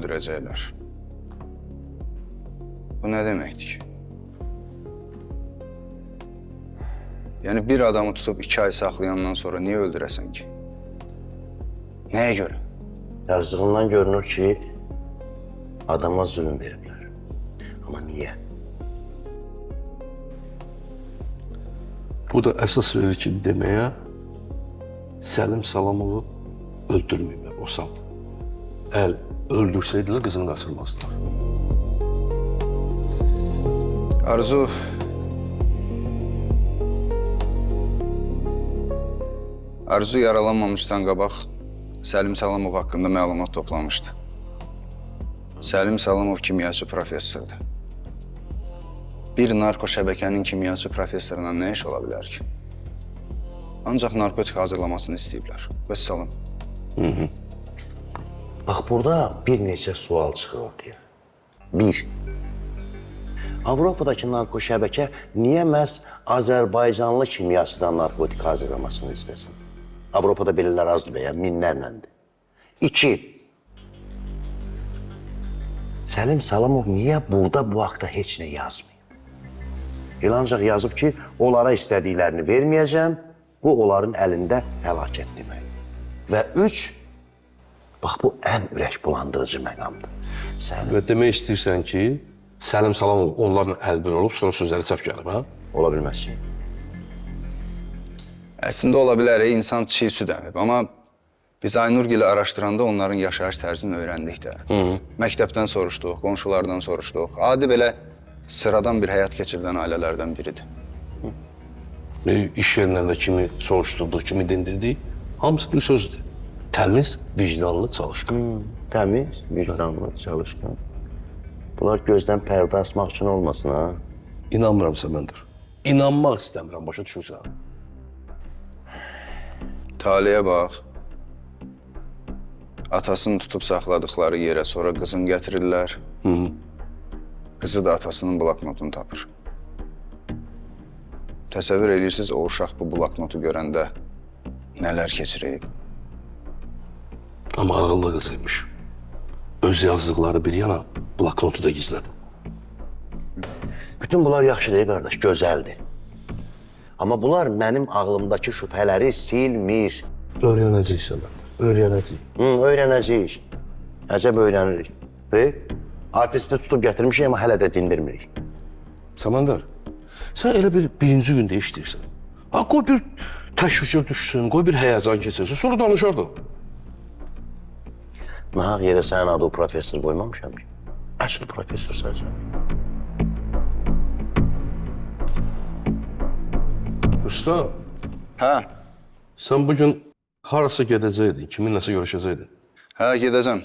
öldürəcəklər. Bu nə deməkdir ki? Yəni bir adamı tutub 2 ay saxlayandan sonra niyə öldürəsən ki? Nəyə görə? Yazdığından görünür ki, adama zulüm veriblər. Amma niyə? Bu da əsas verir ki, deməyə Səlim Salamovu öldürməyiblər, o sağdır. Əgər öldürsəydilər, qızını qaçırmazdılar. Arzu... Arzu yaralanmamışdan qabaq Səlim Salamov haqqında məlumat toplamışdı. Səlim Salamov kimyaçı professordur. Bir narko şəbəkənin kimyaçı professoruna nə iş ola bilər ki? Ancaq narkotik hazırlamasını istəyiblər. Vəssalam. Bax, burada bir neçə sual çıxır ortaya. 1. Avropadakı narko şəbəkə niyə məhz Azərbaycanlı kimyaçıdan narkotik hazırlamasını istəsin? Avropada belirlər azdır və ya minlərləndir. 2. Səlim Salamov niyə burada bu haqda heç nə yazmıyor? Elə ancaq yazıb ki, onlara istədiklərini verməyəcəm, bu onların əlində fəlakət deməkdir. Və 3, bax bu ən ürək bulandırıcı məqamdır. Və demək istəyirsən ki, Səlim Salamov onların əlbir olub, sonra sözləri çəp gəlib, hə? Ola bilməz ki. Əslində ola bilər, insan çiğ süd əmib, amma biz Aynurgil'i araşdıranda onların yaşayış tərzini öyrəndik də. Məktəbdən soruşduq, qonşulardan soruşduq. Adi belə sıradan bir həyat keçirdən ailələrdən biridir. İş yerlərində kimi soruşturduq, kimi dindirdik, hamısı bir sözdür. Təmiz, vicdanlı, çalışqan. Təmiz, vicdanlı, çalışqan. Bunlar gözdən pərdə asmaq üçün olmasın, ha? İnanmıram Səməndər. İnanmaq istəmirəm, başa düşürsən. Taliyə bax. Atasını tutub saxladıqları yerə sonra qızını gətirirlər. Qızı da atasının bloknotunu tapır. Təsəvvür edirsiniz, o uşaq bu bloknotu görəndə nələr keçirib. Amma ağıllı qızıymış. Öz yazdıqları bir yana bloknotu da gizlədi. Bütün bunlar yaxşı deyil, qardaş, gözəldir. Amma bunlar mənim ağlımdakı şübhələri silmir. Öyrənəcəyik Səməndər, öyrənəcəyik. Öyrənəcəyik. Əcəb öyrənirik. Artisti tutub gətirmişik, amma hələ də dindirmirik. Səməndər, sən elə bir birinci gündə işləyirsən. Ha, qoy bir təşvişə düşsün, qoy bir həyəcan keçirsin, sonra danışardın. Nahaq yerə sənin adı o professor qoymamışam ki. Əsl professor sənsən. Usta, Hə, sən bugün harasa gedəcəkdin, kiminləsə görüşəcəkdin. hə, gedəcəm.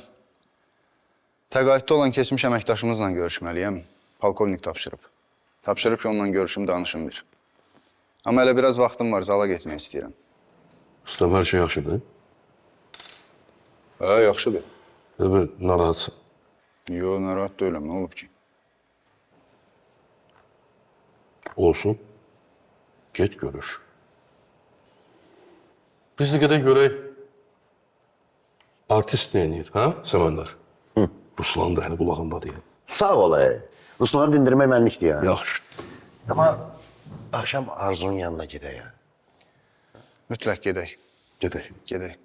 Təqaüddə olan keçmiş əməkdaşımızla görüşməliyəm. Polkovnik tapşırıb. Tapşırıb ki, onunla görüşüm, danışım bir. Amma elə biraz vaxtım var, zala getmək istəyirəm. Ustam, hər şey yaxşıdır. Hə, yaxşıdır. Bir narahatsın. Yox, narahat deyiləm, nə olub ki? Olsun. Get görüş. Biz də gedək görək. Artist nə edir, hə, Səməndər? Ruslan da əli qulağında deyil. Sağ ol, Ruslanı dindirmək mənlikdir ya. Yaxşı. Amma axşam Arzunun yanına gedək ya. Mütləq gedək, Gedək. gedək.